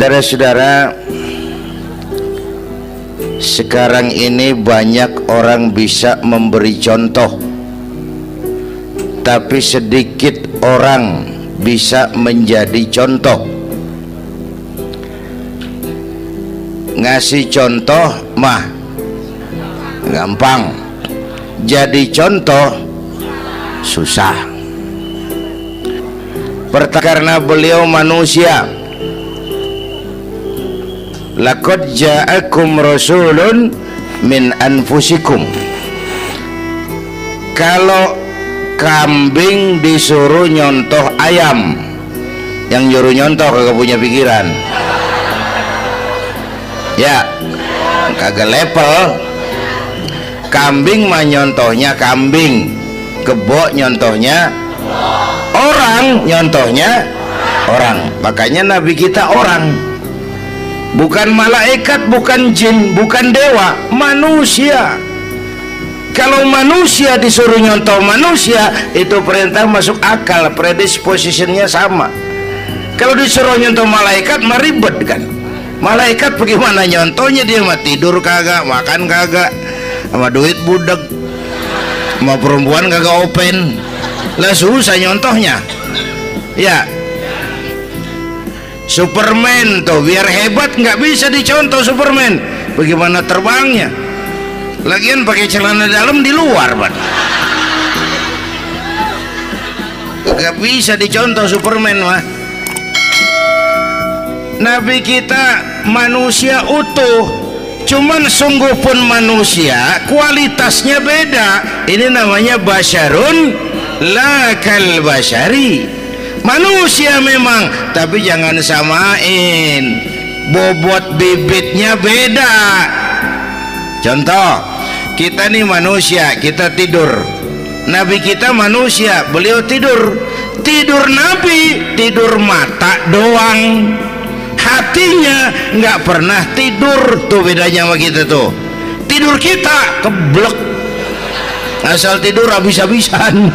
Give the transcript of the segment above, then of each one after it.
Saudara-saudara, sekarang ini banyak orang bisa memberi contoh, tapi sedikit orang bisa menjadi contoh. Ngasih contoh mah gampang, jadi contoh susah. Karena beliau manusia. Laqad ja'akum rasulun min anfusikum. Kalau kambing disuruh nyontoh ayam, yang nyuruh nyontoh kagak punya pikiran. Ya, kagak level. Kambing mah nyontohnya kambing, kebo nyontohnya orang, nyontohnya orang. Makanya Nabi kita orang, bukan malaikat, bukan jin, bukan dewa, manusia. Kalau manusia disuruh nyontoh manusia, itu perintah masuk akal, predispositionnya sama. Kalau disuruh nyontoh malaikat mah ribet kan. Malaikat bagaimana nyontohnya, dia mah tidur kagak, makan kagak, sama duit budek, sama perempuan kagak open, lah susah nyontohnya. Ya, Superman tuh biar hebat nggak bisa dicontoh Superman, bagaimana terbangnya, lagian pakai celana dalam di luar, Pak. Nggak bisa dicontoh Superman mah. Nabi kita manusia utuh, cuman sungguh pun manusia, kualitasnya beda. Ini namanya basyarun la kal basyari. Manusia memang, tapi jangan samain, bobot bibitnya beda. Contoh, kita nih manusia, kita tidur. Nabi kita manusia, beliau tidur. Tidur Nabi, tidur mata doang, hatinya nggak pernah tidur. Tuh bedanya sama kita tuh. Tidur kita keblek, asal tidur habis-habisan.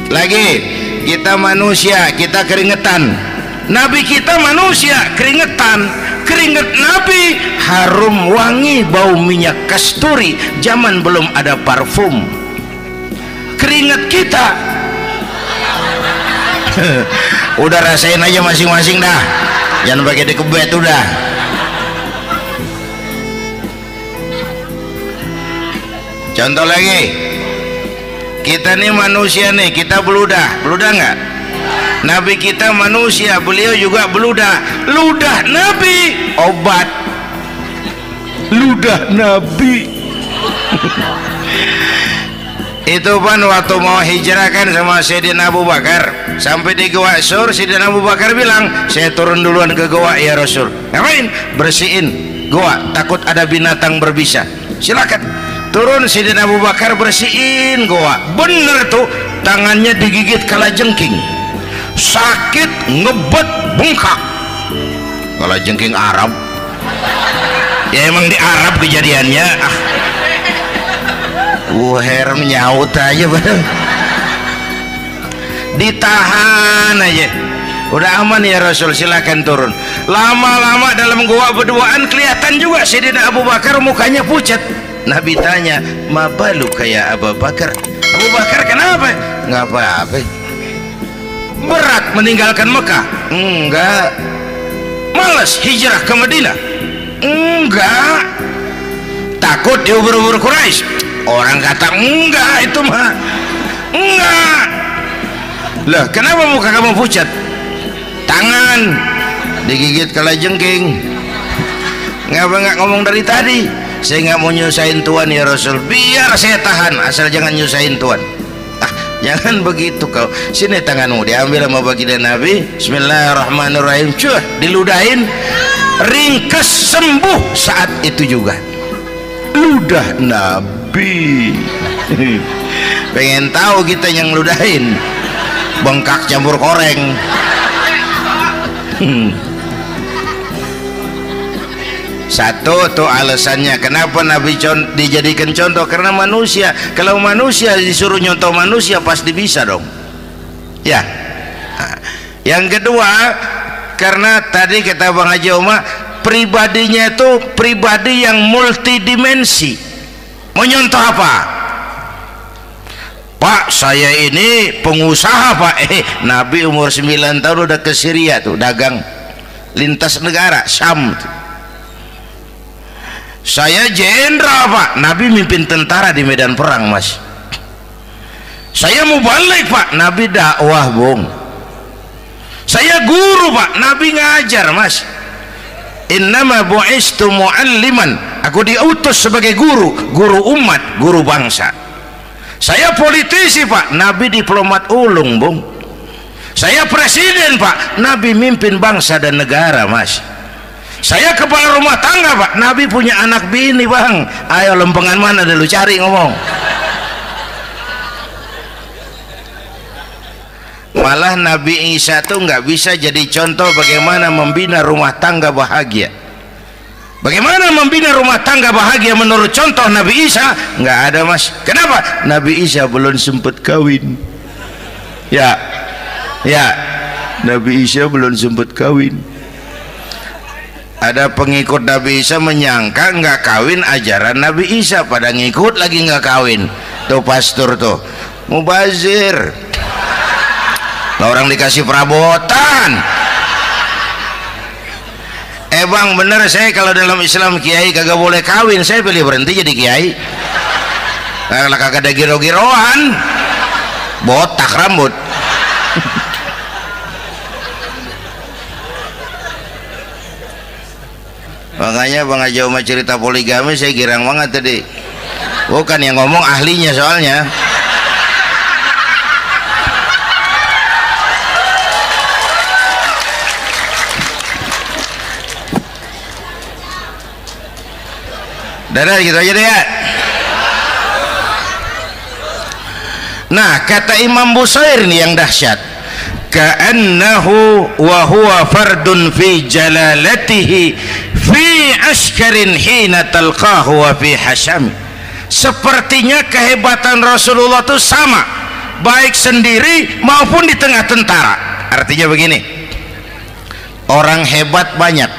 Lagi kita manusia, kita keringetan. Nabi kita manusia, keringetan. Keringet Nabi harum wangi, bau minyak kasturi, zaman belum ada parfum. Keringet kita udah rasain aja masing-masing dah, jangan pakai dikebet udah. Contoh lagi, kita nih manusia nih, kita beludah nggak? Nabi kita manusia, beliau juga beludah. Ludah Nabi obat, ludah Nabi. Itu kan waktu mau hijrah kan sama Sayyidina Abu Bakar, sampai di Gua Sur, Sayyidina Abu Bakar bilang, saya turun duluan ke gua ya Rasul. Ngapain? Bersihin gua, takut ada binatang berbisa. Silakan turun. Sayyidina Abu Bakar bersihin gua, bener tuh, tangannya digigit kalajengking, sakit, ngebet, bengkak. Kalajengking Arab ya, emang di Arab kejadiannya. Herem nyaut aja bareng, ditahan aja, udah aman ya Rasul, silakan turun. Lama-lama dalam gua berduaan kelihatan juga Sayyidina Abu Bakar mukanya pucat. Nabi tanya, ma balu kayak Abu Bakar? Abu Bakar kenapa? Nggak apa-apa. Berat meninggalkan Mekah? Enggak. Malas hijrah ke Madinah? Enggak. Takut diubur-ubur Quraisy? Orang kata enggak, itu mah enggak. Lah kenapa muka kamu pucat? Tangan digigit kalajengking. Ngapa nggak ngomong dari tadi? Saya nggak mau nyusahin Tuhan ya Rasul, biar saya tahan, asal jangan nyusahin Tuhan. Jangan begitu kau. Sini tanganmu, diambil sama baginda Nabi. Bismillahirrahmanirrahim. Cuh, diludahin, ringkes, sembuh saat itu juga. Ludah Nabi. Pengen tahu kita yang ludahin, bengkak campur koreng. Satu tuh alasannya kenapa Nabi dijadikan contoh, karena manusia. Kalau manusia disuruh nyontoh manusia pasti bisa dong ya. Yang kedua, karena tadi kata Bang Haji Omar, pribadinya itu pribadi yang multidimensi. Mau nyontoh apa? Pak, saya ini pengusaha Pak. Nabi umur 9 tahun udah ke Syria tuh, dagang lintas negara, Syam tuh. Saya jenderal Pak, Nabi mimpin tentara di medan perang Mas. Saya mau balik Pak, Nabi dakwah Bung. Saya guru Pak, Nabi ngajar Mas. Innama bu'istu mu'alliman, aku diutus sebagai guru, guru umat, guru bangsa. Saya politisi Pak, Nabi diplomat ulung Bung. Saya presiden Pak, Nabi mimpin bangsa dan negara Mas. Saya kepala rumah tangga Pak, Nabi punya anak bini Bang. Ayo lempengan mana dulu cari ngomong. Malah Nabi Isa tuh nggak bisa jadi contoh bagaimana membina rumah tangga bahagia. Bagaimana membina rumah tangga bahagia menurut contoh Nabi Isa? Nggak ada Mas. Kenapa? Nabi Isa belum sempat kawin. Ya, Nabi Isa belum sempat kawin. Ada pengikut Nabi Isa menyangka nggak kawin ajaran Nabi Isa, pada ngikut lagi nggak kawin. Tuh pastor tuh mubazir. Lah orang dikasih perabotan. Bang bener, saya kalau dalam Islam kiai kagak boleh kawin, saya pilih berhenti jadi kiai. Kalau kagak ada giro-giroan, botak rambut. Makanya Bang Haji Omar cerita poligami saya girang banget tadi. Bukan yang ngomong ahlinya soalnya. Dadah gitu aja deh ya. Nah kata Imam Busair nih yang dahsyat, ka'annahu wa huwa fardun fi jalalatihi fi askarin hina talqahu wa fi hasham. Sepertinya kehebatan Rasulullah itu sama baik sendiri maupun di tengah tentara. Artinya begini, orang hebat banyak,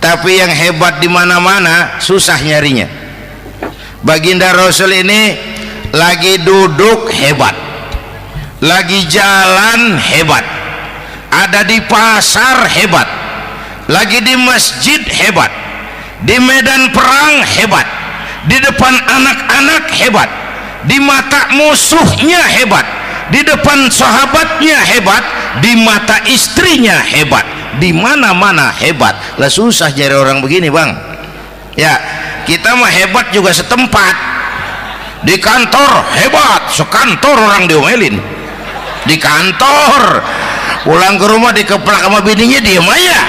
tapi yang hebat di mana-mana susah nyarinya. Baginda Rasul ini lagi duduk hebat, lagi jalan hebat, ada di pasar hebat, lagi di masjid hebat, di medan perang hebat, di depan anak-anak hebat, di mata musuhnya hebat, di depan sahabatnya hebat, di mata istrinya hebat, di mana-mana hebat. Lah susah cari orang begini Bang. Ya kita mah hebat juga setempat. Di kantor hebat, sekantor orang diomelin. Di kantor, pulang ke rumah dikeplak sama bininya diem aja.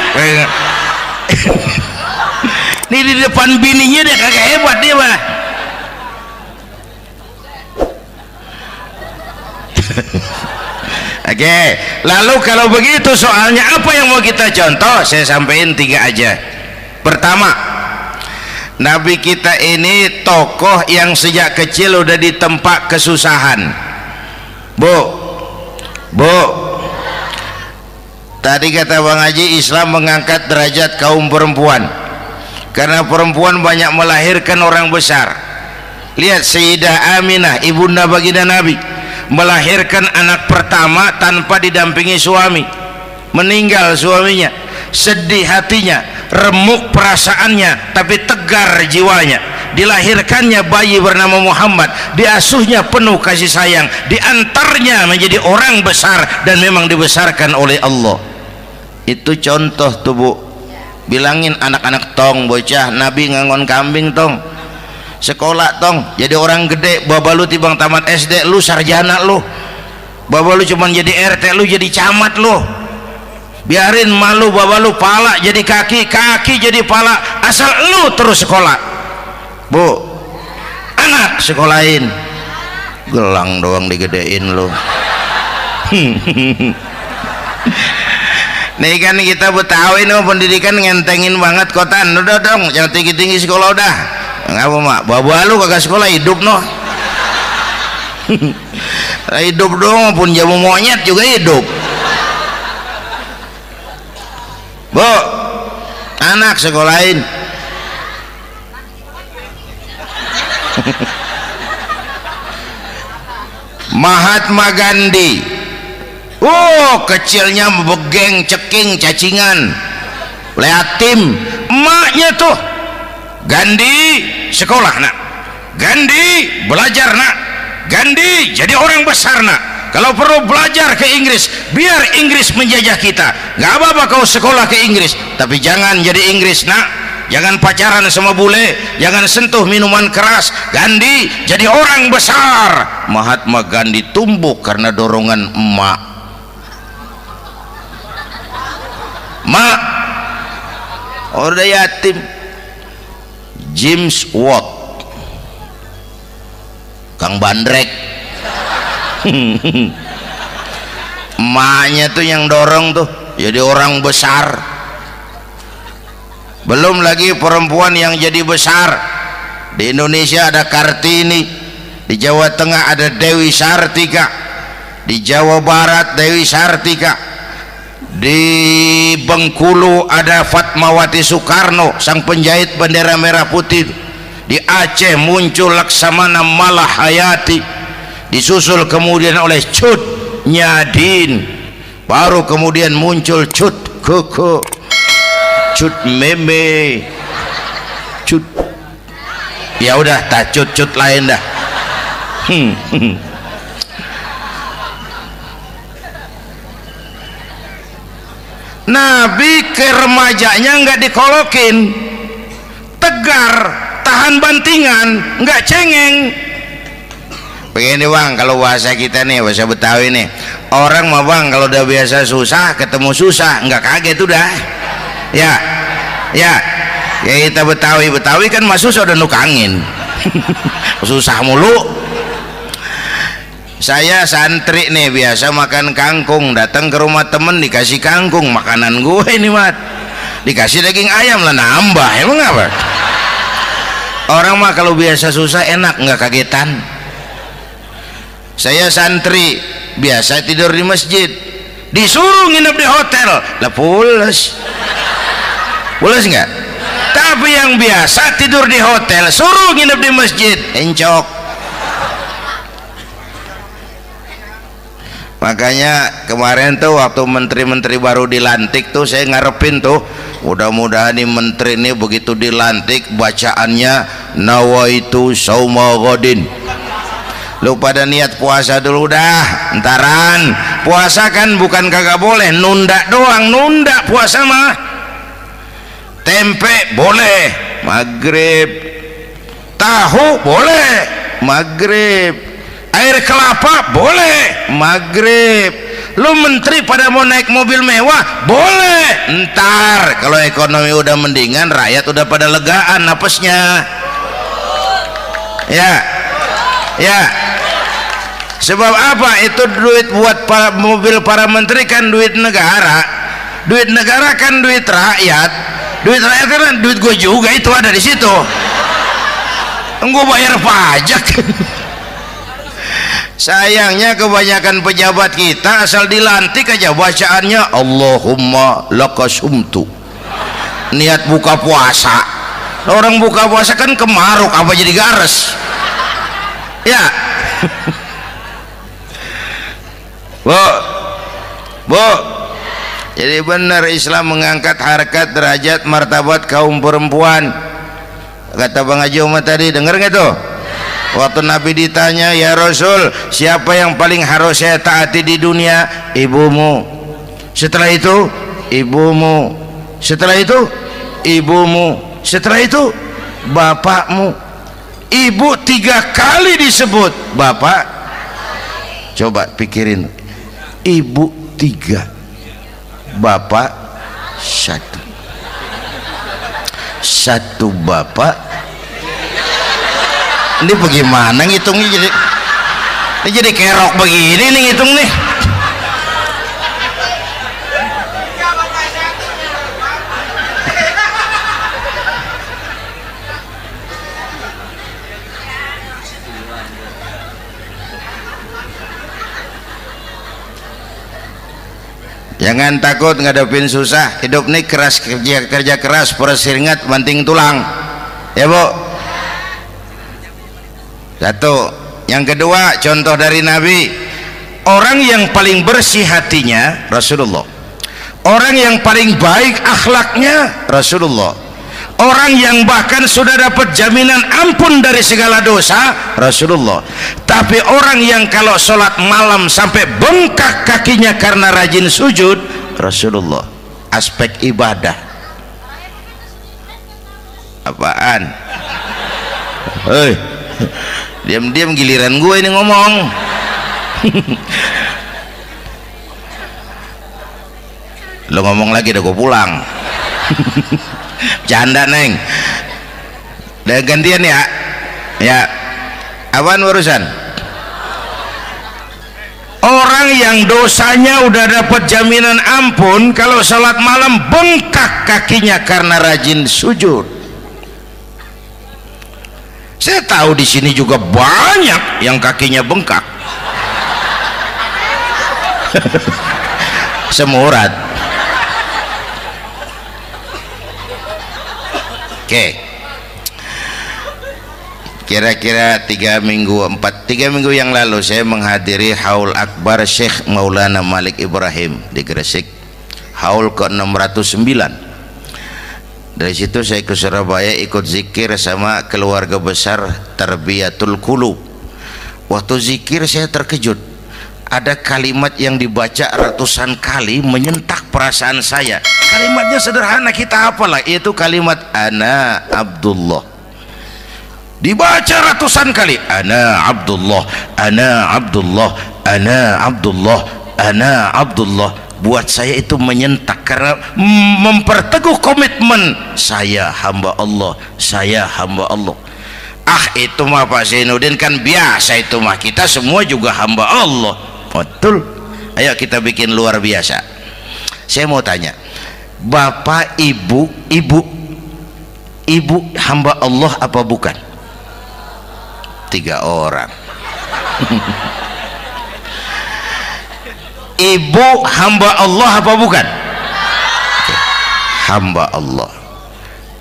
Nih di depan bininya dia kagak hebat dia mah. Oke, lalu kalau begitu soalnya apa yang mau kita contoh? Saya sampaikan 3 aja. Pertama, Nabi kita ini tokoh yang sejak kecil udah ditempa kesusahan. Bu, tadi kata Bang Haji, Islam mengangkat derajat kaum perempuan karena perempuan banyak melahirkan orang besar. Lihat Sayyidah Aminah, ibunda baginda Nabi, melahirkan anak pertama tanpa didampingi suami. Meninggal suaminya, sedih hatinya, remuk perasaannya, tapi tegar jiwanya. Dilahirkannya bayi bernama Muhammad, diasuhnya penuh kasih sayang, diantarnya menjadi orang besar dan memang dibesarkan oleh Allah. Itu contoh tuh Bu. Bilangin anak-anak tong, bocah Nabi ngangon kambing tong, sekolah tong, jadi orang gede. Baba lu tibang tamat SD, lu sarjana lu. Baba lu cuman jadi RT, lu jadi camat lu. Biarin malu baba lu pala jadi kaki, kaki jadi pala, asal lu terus sekolah. Bu, anak sekolahin, gelang doang digedein lu. Nih kan kita Betawi nih pendidikan ngentengin banget kotaan. Udah dong, jangan tinggi-tinggi sekolah udah. Ngapa mak? Baba lu kagak sekolah hidup noh. Hidup dong, pun jamu monyet juga hidup. Bu, anak sekolahin. Mahatma Gandhi, oh kecilnya begeng, ceking, cacingan, liatim. Emaknya tuh, Gandhi sekolah nak, Gandhi belajar nak, Gandhi jadi orang besar nak. Kalau perlu belajar ke Inggris, biar Inggris menjajah kita. Gak apa-apa kau sekolah ke Inggris, tapi jangan jadi Inggris nak. Jangan pacaran sama bule, jangan sentuh minuman keras. Gandhi jadi orang besar. Mahatma Gandhi tumbuh karena dorongan emak. Mak, udah yatim. James Watt, Kang Bandrek. Emaknya tuh yang dorong tuh jadi orang besar. Belum lagi perempuan yang jadi besar. Di Indonesia ada Kartini, di Jawa Tengah ada Dewi Sartika, di Jawa Barat Dewi Sartika, di Bengkulu ada Fatmawati Soekarno, sang penjahit bendera merah putih. Di Aceh muncul Laksamana Malahayati, disusul kemudian oleh Cut Nyadin, baru kemudian muncul Cut Koko, Cut Meme, Cut, ya udah tak cut lain dah. Nabi ke remajanya nggak dikolokin, tegar, tahan bantingan, nggak cengeng. Begini bang, kalau bahasa kita nih, bahasa Betawi nih, orang mah bang kalau udah biasa susah ketemu susah nggak kaget udah. Ya kita Betawi kan masuk udah nukangin. Susah mulu. Saya santri nih biasa makan kangkung, datang ke rumah temen dikasih kangkung, makanan gue ini mat, dikasih daging ayam lah nambah. Emang apa? Orang mah kalau biasa susah enak nggak kagetan. Saya santri biasa tidur di masjid, disuruh nginep di hotel lah pules nggak? Tapi yang biasa tidur di hotel suruh nginep di masjid encok. Makanya kemarin tuh waktu menteri-menteri baru dilantik tuh saya ngarepin tuh, mudah-mudahan nih menteri ini begitu dilantik bacaannya nawaitu sauma ghadin. Lu pada niat puasa dulu dah, entaran. Puasa kan bukan kagak boleh, nunda doang, nunda puasa mah. Tempe boleh maghrib, tahu boleh maghrib, air kelapa boleh maghrib. Lu menteri pada mau naik mobil mewah boleh, ntar kalau ekonomi udah mendingan, rakyat udah pada legaan napasnya. Ya sebab apa? Itu duit buat mobil para menteri kan duit negara. Duit negara kan duit rakyat. Duit rakyat kan duit gue juga, itu ada di situ. Gue bayar pajak. Sayangnya kebanyakan pejabat kita asal dilantik aja bacaannya Allahumma lakasumtu. Niat buka puasa. Orang buka puasa kan kemaruk, apa jadi gares? Ya. Bu, jadi benar Islam mengangkat harkat, derajat, martabat kaum perempuan. Kata Bang Haji Umar tadi, dengar nggak tuh? Waktu Nabi ditanya, ya Rasul, siapa yang paling harus saya taati di dunia? Ibumu. Setelah itu ibumu. Setelah itu ibumu. Setelah itu bapakmu. Ibu 3 kali disebut, bapak coba pikirin, ibu 3, bapak 1 bapak. Ini bagaimana ngitungnya? Jadi kerok begini nih ngitung nih. Jangan takut ngadepin susah. Hidup nih keras, kerja keras, perseringat banting tulang. Ya Bu. Satu. Yang kedua, contoh dari Nabi, orang yang paling bersih hatinya Rasulullah, orang yang paling baik akhlaknya Rasulullah, orang yang bahkan sudah dapat jaminan ampun dari segala dosa Rasulullah. Tapi orang yang kalau sholat malam sampai bengkak kakinya karena rajin sujud Rasulullah. Aspek ibadah. Apaan? Hei, diam-diam giliran gue ini ngomong. Lo ngomong lagi udah gue pulang. Canda neng. Udah gantian ya. Ya. Apaan urusan? Orang yang dosanya udah dapat jaminan ampun, kalau salat malam bengkak kakinya karena rajin sujud. Saya tahu di sini juga banyak yang kakinya bengkak. Semurat. Oke. Kira-kira 3 minggu yang lalu saya menghadiri haul akbar Syekh Maulana Malik Ibrahim di Gresik, haul ke-609. Dari situ saya ke Surabaya ikut zikir sama keluarga besar Tarbiyatul Qulub. Waktu zikir saya terkejut, ada kalimat yang dibaca ratusan kali menyentak perasaan saya. Kalimatnya sederhana, kita hafalah, yaitu kalimat ana Abdullah. Dibaca ratusan kali, ana Abdullah, ana Abdullah, ana Abdullah, ana Abdullah. Buat saya itu menyentak karena memperteguh komitmen saya hamba Allah, saya hamba Allah. Ah, itu mah Pak Zainuddin kan biasa, itu mah kita semua juga hamba Allah. Betul. Ayo kita bikin luar biasa. Saya mau tanya, Bapak, Ibu hamba Allah apa bukan? 3 orang. Ibu hamba Allah apa bukan? Hamba Allah.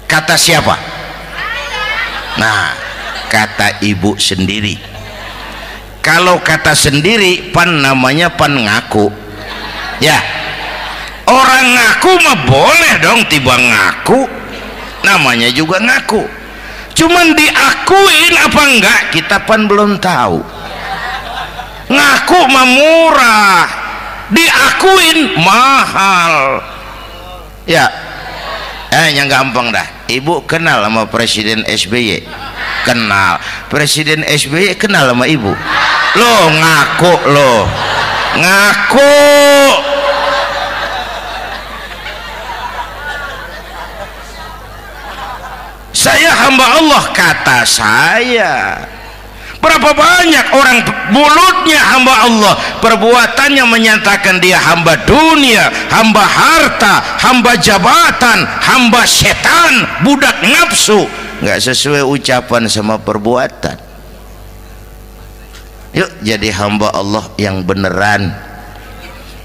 Kata siapa? Nah, kata ibu sendiri. Kalau kata sendiri pan namanya pan ngaku. Ya, orang ngaku mah boleh dong, tiba ngaku namanya juga ngaku. Cuman diakuin apa enggak kita pan belum tahu. Ngaku mah murah, diakuin mahal. Ya, yang gampang dah. Ibu kenal sama Presiden SBY? Kenal. Presiden SBY kenal sama ibu? Lo ngaku, lo ngaku. Saya hamba Allah, kata saya. Berapa banyak orang mulutnya hamba Allah, perbuatannya menyatakan dia hamba dunia, hamba harta, hamba jabatan, hamba setan, budak nafsu. Nggak sesuai ucapan sama perbuatan. Yuk jadi hamba Allah yang beneran.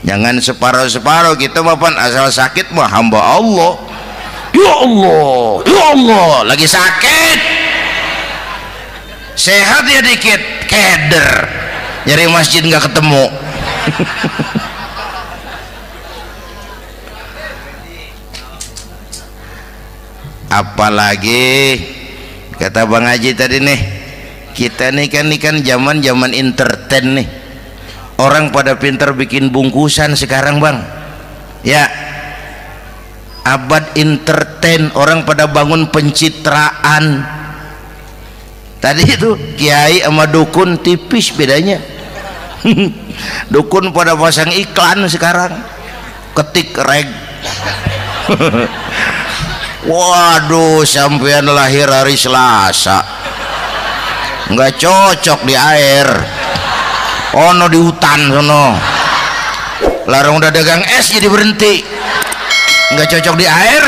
Jangan separuh-separuh. Kita mapan asal sakit mah hamba Allah. Ya Allah, ya Allah, lagi sakit, sehat ya dikit, keder, nyari masjid nggak ketemu. Apalagi kata Bang Haji tadi nih, kita nih kan zaman entertain nih, orang pada pinter bikin bungkusan sekarang Bang, ya. Abad entertain, orang pada bangun pencitraan. Tadi itu kiai sama dukun tipis bedanya. Dukun pada pasang iklan sekarang, ketik reg. Waduh, sampean lahir hari Selasa, nggak cocok di air, ono di hutan sono. Larang udah dagang es jadi berhenti, nggak cocok di air.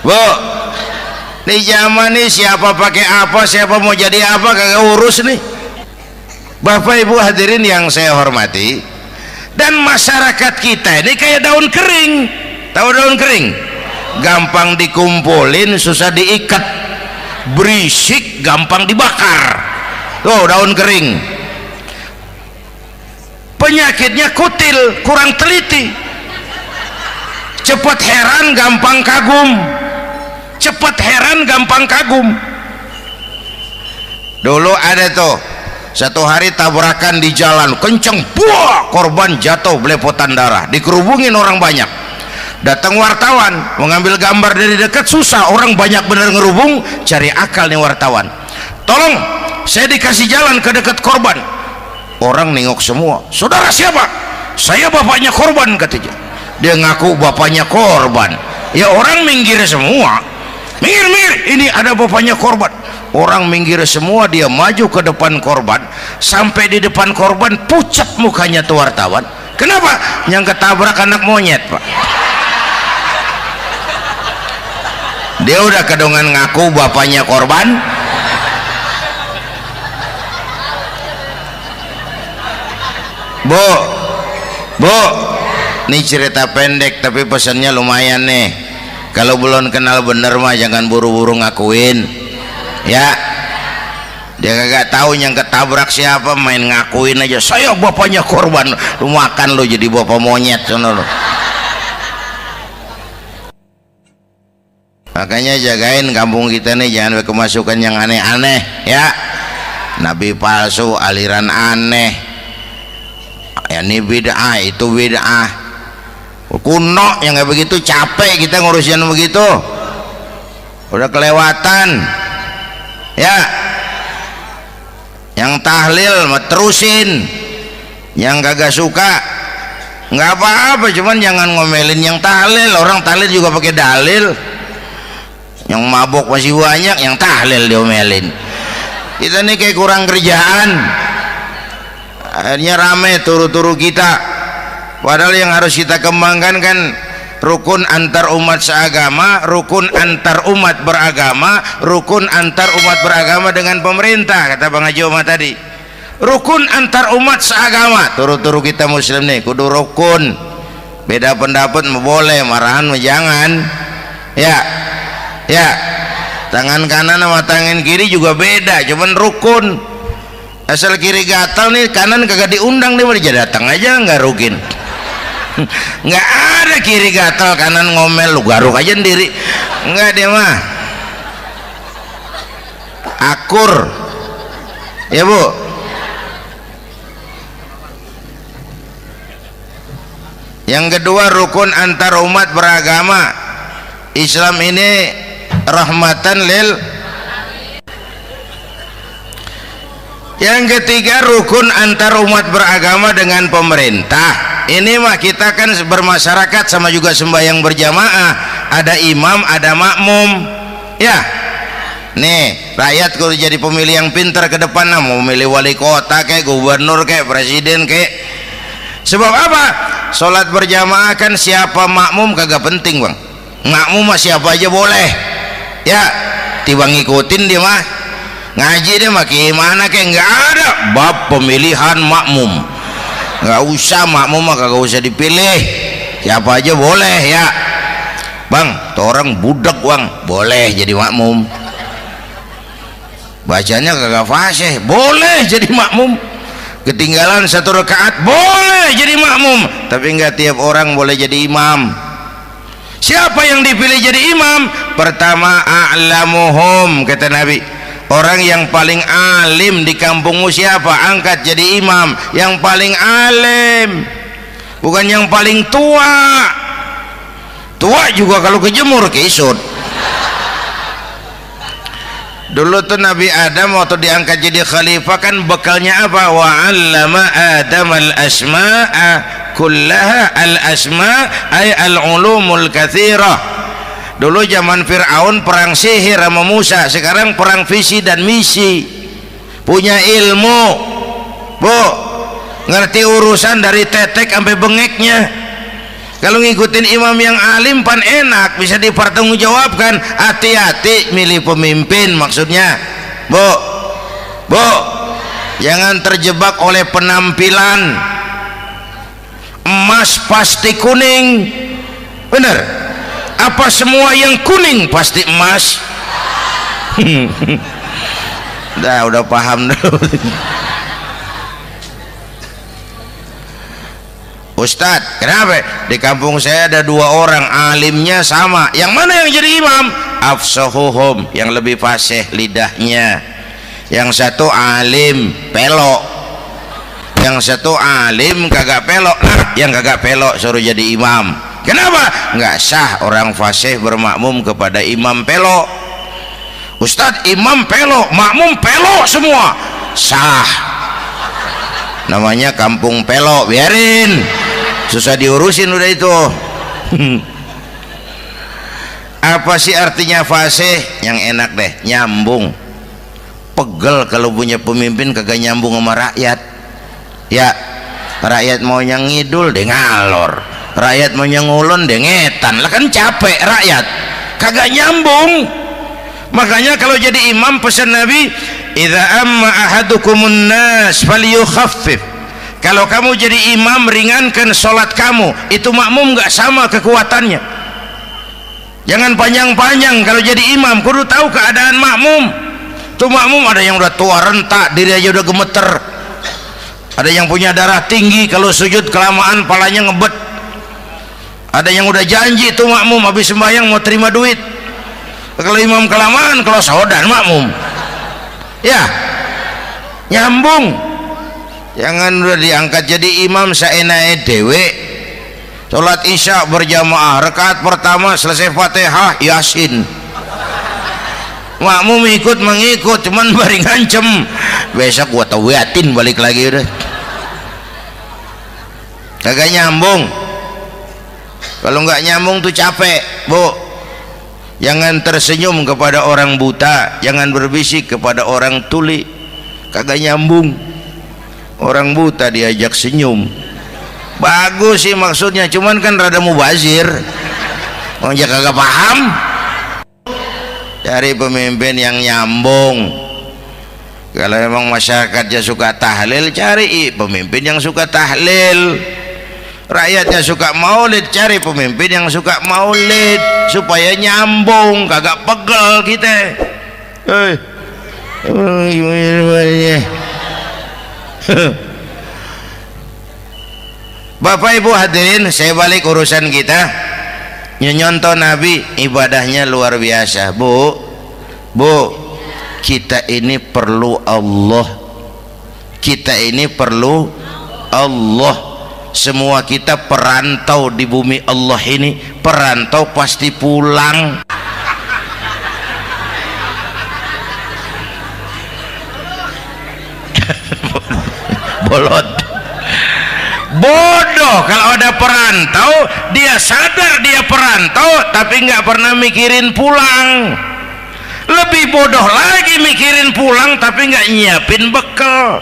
Bu, Di zaman ini siapa pakai apa, siapa mau jadi apa kagak urus nih. Bapak Ibu hadirin yang saya hormati, dan masyarakat kita ini kayak daun kering. Tahu daun kering? Gampang dikumpulin, susah diikat, berisik, gampang dibakar. Tuh daun kering. Penyakitnya kutil, kurang teliti, cepat heran, gampang kagum. Cepat heran, gampang kagum. Dulu ada tuh satu hari tabrakan di jalan kenceng, buah, korban jatuh belepotan darah, dikerubungin orang banyak. Datang wartawan mengambil gambar dari dekat, susah, orang banyak bener ngerubung. Cari akal nih wartawan, tolong saya dikasih jalan ke dekat korban. Orang nengok semua, saudara siapa? Saya bapaknya korban, katanya. Dia ngaku bapaknya korban. Ya orang minggir semua, minggir, ini ada bapaknya korban. Orang minggir semua, dia maju ke depan korban. Sampai di depan korban pucat mukanya tuh wartawan. Kenapa? Yang ketabrak anak monyet, Pak. Dia udah kedongan ngaku bapaknya korban. Bu, ini cerita pendek tapi pesannya lumayan nih. Kalau belum kenal bener mah jangan buru-buru ngakuin, ya. Dia kagak tahu yang ketabrak siapa, main ngakuin aja, saya bapaknya korban. Lu makan lu jadi bapak monyet sono lu. Makanya jagain kampung kita nih, jangan kemasukan yang aneh-aneh, ya. Nabi palsu, aliran aneh, ya ini bid'ah, itu bid'ah kuno yang kayak begitu. Capek kita ngurusin begitu, udah kelewatan, ya. Yang tahlil mah terusin, yang kagak suka nggak apa-apa, cuman jangan ngomelin yang tahlil. Orang tahlil juga pakai dalil. Yang mabok masih banyak, yang tahlil diomelin. Kita nih kayak kurang kerjaan, akhirnya rame turu-turu kita. Padahal yang harus kita kembangkan kan rukun antar umat seagama, rukun antar umat beragama, rukun antar umat beragama dengan pemerintah, kata Bang Haji Omar tadi. Rukun antar umat seagama, turu-turu kita muslim nih kudu rukun. Beda pendapat boleh, marahan jangan, ya. Ya, tangan kanan sama tangan kiri juga beda, cuman rukun. Asal kiri gatal nih, kanan kagak diundang nih, dia datang aja nggak rukin. Nggak ada kiri gatal kanan ngomel, lu garuk aja sendiri, nggak dia mah akur, ya Bu. Yang kedua rukun antar umat beragama. Islam ini rahmatan lil. Yang ketiga rukun antar umat beragama dengan pemerintah. Ini mah kita kan bermasyarakat sama juga sembahyang berjamaah, ada imam ada makmum, ya. Nih rakyat kalau jadi pemilih yang pintar ke depan, nah, mau milih wali kota kayak gubernur kayak presiden kayak. Sebab apa? Sholat berjamaah kan siapa makmum kagak penting, Bang. Makmum mah siapa aja boleh, ya. Tiba ngikutin dia mah, ngaji dia mah gimana kayak nggak ada bab pemilihan makmum, nggak usah. Makmum mah kagak usah dipilih, siapa aja boleh, ya. Bang, tuh orang budak, Bang, boleh jadi makmum. Bacanya kagak fasih, boleh jadi makmum. Ketinggalan satu rakaat, boleh jadi makmum. Tapi nggak tiap orang boleh jadi imam. Siapa yang dipilih jadi imam? Pertama a'lamuhum, kata Nabi. Orang yang paling alim di kampungmu siapa? Angkat jadi imam. Yang paling alim, bukan yang paling tua. Tua juga kalau kejemur kisut. Dulu tuh Nabi Adam waktu diangkat jadi khalifah kan bekalnya apa? Wa 'allama Adam al-asma'a kullaha. Al-asma' ay al-ulumul katsirah. Dulu zaman Fir'aun perang sihir sama Musa, sekarang perang visi dan misi. Punya ilmu, Bu, ngerti urusan dari tetek sampai bengeknya. Kalau ngikutin imam yang alim pan enak, bisa dipertanggungjawabkan. Hati-hati milih pemimpin, maksudnya bu jangan terjebak oleh penampilan. Emas pasti kuning, bener? Apa semua yang kuning pasti emas? Udah paham dulu. Ustadz, kenapa? Di kampung saya ada 2 orang alimnya sama. Yang mana yang jadi imam? Afsahuhum, yang lebih fasih lidahnya. Yang satu alim pelok, yang satu alim kagak pelok. Nah, yang kagak pelok suruh jadi imam. Kenapa? Nggak sah orang fasih bermakmum kepada imam pelok. Ustadz, imam pelok, makmum pelok semua. Sah. Namanya kampung pelok, biarin. Susah diurusin udah itu. Apa sih artinya fasih? Yang enak deh, nyambung. Pegel kalau punya pemimpin kagak nyambung sama rakyat. Ya, rakyat mau yang ngidul deh ngalor, rakyat mau yang ngulon deh ngetan. Lah kan capek rakyat, kagak nyambung. Makanya kalau jadi imam pesan Nabi, idza amma ahadukumun nas falyukhaffif. Kalau kamu jadi imam, ringankan sholat kamu. Itu makmum nggak sama kekuatannya. Jangan panjang-panjang kalau jadi imam, kudu tahu keadaan makmum. Tuh makmum ada yang udah tua rentak, diri aja udah gemeter. Ada yang punya darah tinggi, kalau sujud kelamaan palanya ngebet. Ada yang udah janji tuh makmum habis sembahyang mau terima duit. Kalau imam kelamaan, kalau saudan makmum. Ya, nyambung. Jangan udah diangkat jadi imam saenake dhewe. Salat isya berjamaah, rakaat pertama selesai Fatihah Yasin. Makmum ikut mengikut, cuman bari ngancem. Besok gua tawiatin balik lagi udah. Kagak nyambung. Kalau nggak nyambung tuh capek, bu. Jangan tersenyum kepada orang buta, jangan berbisik kepada orang tuli. Kagak nyambung. Orang buta diajak senyum, bagus sih maksudnya, cuman kan rada mubazir. Orang kagak paham. Cari pemimpin yang nyambung. Kalau memang masyarakatnya suka tahlil, cari pemimpin yang suka tahlil. Rakyatnya suka maulid, cari pemimpin yang suka maulid, supaya nyambung, kagak pegel kita. Bapak Ibu hadirin, saya balik urusan kita. Nyontoh Nabi ibadahnya luar biasa. Bu, kita ini perlu Allah. Kita ini perlu Allah. Semua kita perantau di bumi Allah ini. Perantau pasti pulang. Bolot. Bodoh kalau ada perantau, dia sadar dia perantau tapi nggak pernah mikirin pulang. Lebih bodoh lagi mikirin pulang tapi nggak nyiapin bekal.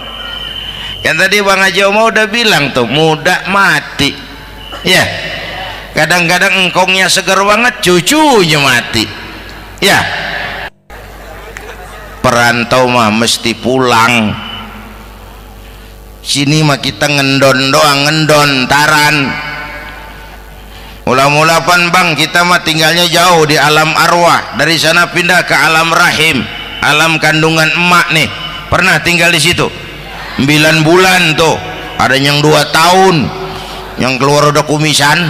Yang tadi Bang Haji Omar udah bilang tuh, muda mati. Ya, kadang-kadang engkongnya seger banget, cucunya mati. Ya, perantau mah mesti pulang. Sini mah kita ngendon doang, ngendon taran. Mula-mula pan bang, kita mah tinggalnya jauh di alam arwah. Dari sana pindah ke alam rahim, alam kandungan emak nih. Pernah tinggal di situ 9 bulan tuh. Ada yang 2 tahun, yang keluar udah kumisan.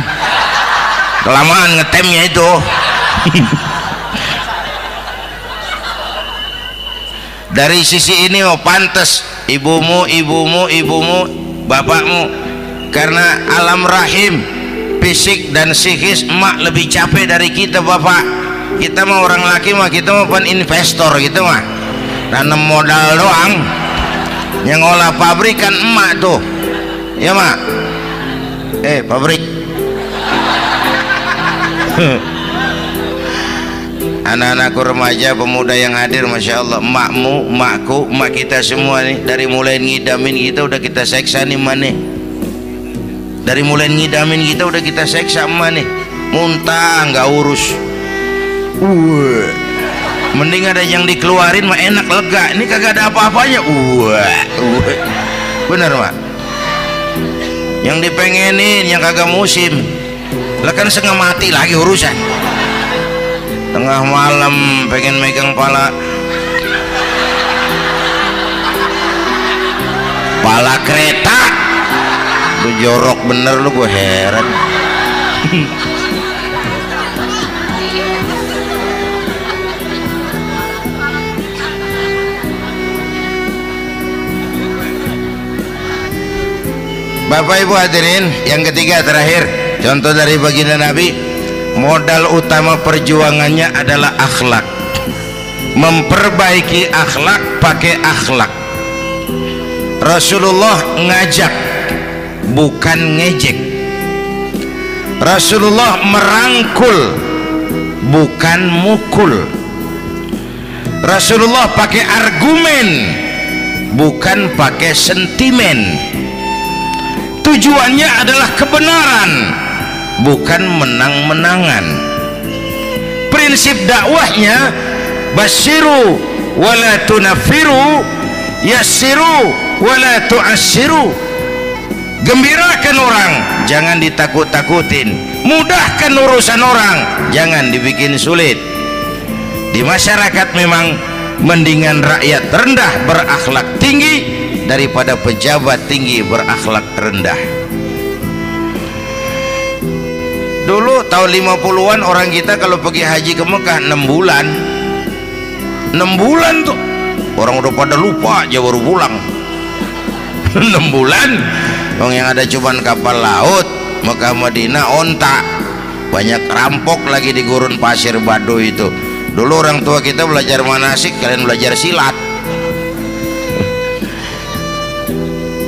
Kelamaan ngetemnya itu. Dari sisi ini mau pantas ibumu, bapakmu, karena alam rahim, fisik dan psikis emak lebih capek dari kita bapak. Kita mah orang laki mah, kita mah pan investor gitu mah, nanam modal doang. Yang olah pabrik kan emak tuh, ya mak. Pabrik. Anak-anakku remaja, pemuda yang hadir, masya Allah, emakmu, emakku, emak kita semua nih, dari mulai ngidamin kita udah kita seksa nih mana. Dari mulai ngidamin kita udah kita seksa emak nih, muntah nggak urus. Mending ada yang dikeluarin mah enak, lega. Ini kagak ada apa-apanya. Bener mak. Yang dipengenin yang kagak musim, lah kan setengah mati lagi urusan. Tengah malam pengen megang pala kereta, lu jorok bener lu, gue heran. Bapak Ibu hadirin, yang ketiga terakhir, contoh dari baginda Nabi, modal utama perjuangannya adalah akhlak. Memperbaiki akhlak, pakai akhlak. Rasulullah ngajak, bukan ngejek. Rasulullah merangkul, bukan mukul. Rasulullah pakai argumen, bukan pakai sentimen. Tujuannya adalah kebenaran, bukan menang-menangan. Prinsip dakwahnya basyiru wala tunafiru, yassiru wala tu'assiru. Gembirakan orang, jangan ditakut-takutin. Mudahkan urusan orang, jangan dibikin sulit. Di masyarakat memang mendingan rakyat rendah berakhlak tinggi daripada pejabat tinggi berakhlak rendah. Dulu tahun 50-an orang kita kalau pergi haji ke Mekah 6 bulan. 6 bulan tuh orang udah pada lupa aja baru pulang. 6 bulan. Yang ada cuman kapal laut, Mekah Madinah onta. Banyak rampok lagi di gurun pasir Baduy itu. Dulu orang tua kita belajar manasik, kalian belajar silat.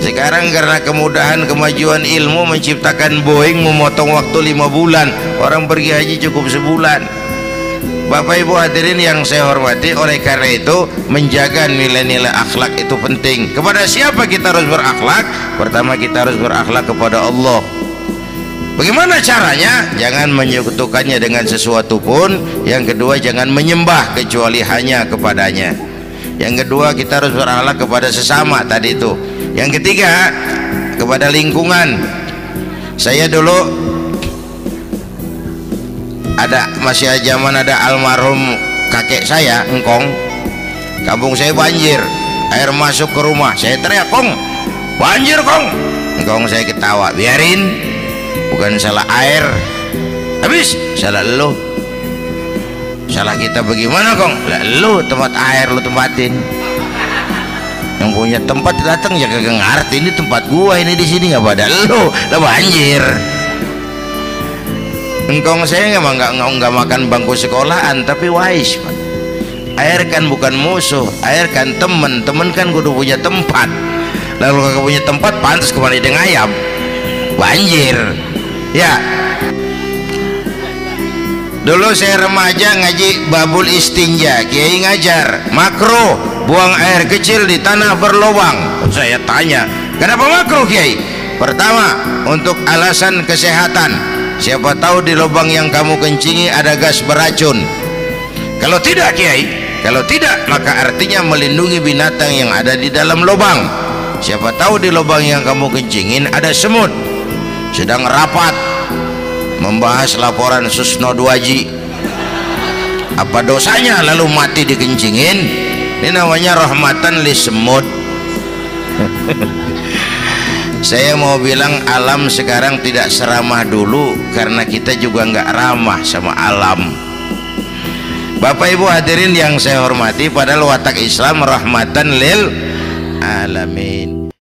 Sekarang karena kemudahan kemajuan ilmu menciptakan Boeing memotong waktu 5 bulan, orang pergi haji cukup sebulan. Bapak Ibu hadirin yang saya hormati, oleh karena itu menjaga nilai-nilai akhlak itu penting. Kepada siapa kita harus berakhlak? Pertama, kita harus berakhlak kepada Allah. Bagaimana caranya? Jangan menyekutukannya dengan sesuatu pun. Yang kedua, jangan menyembah kecuali hanya kepadanya. Yang kedua, kita harus berakhlak kepada sesama tadi itu. Yang ketiga, kepada lingkungan. Saya dulu masih zaman ada almarhum kakek saya, engkong. Kampung saya banjir, air masuk ke rumah. Saya teriak, "Kong, banjir Kong." Engkong saya ketawa, "Biarin, bukan salah air, habis salah lo." "Salah kita bagaimana Kong?" "Lah lo tempat air lo tempatin. Yang punya tempat datang ya kagak ngerti, ini tempat gua, ini di sini nggak pada lo, lah banjir." Engkong saya nggak makan bangku sekolahan, tapi wise Pak. Air kan bukan musuh, air kan temen kan kudu punya tempat. Lalu kagak punya tempat, pantas kemana dengan ayam, banjir ya. Dulu saya remaja ngaji babul istinja, kiai ngajar makruh buang air kecil di tanah berlubang. Saya tanya, kenapa makruh kiai? Pertama, untuk alasan kesehatan. Siapa tahu di lubang yang kamu kencingi ada gas beracun. Kalau tidak kiai, kalau tidak maka artinya melindungi binatang yang ada di dalam lubang. Siapa tahu di lubang yang kamu kencingin ada semut sedang rapat membahas laporan Susno 2Ji. Apa dosanya lalu mati dikencingin? Ini namanya rahmatan li semut. Saya mau bilang alam sekarang tidak seramah dulu karena kita juga nggak ramah sama alam. Bapak Ibu hadirin yang saya hormati, padahal watak Islam rahmatan lil alamin.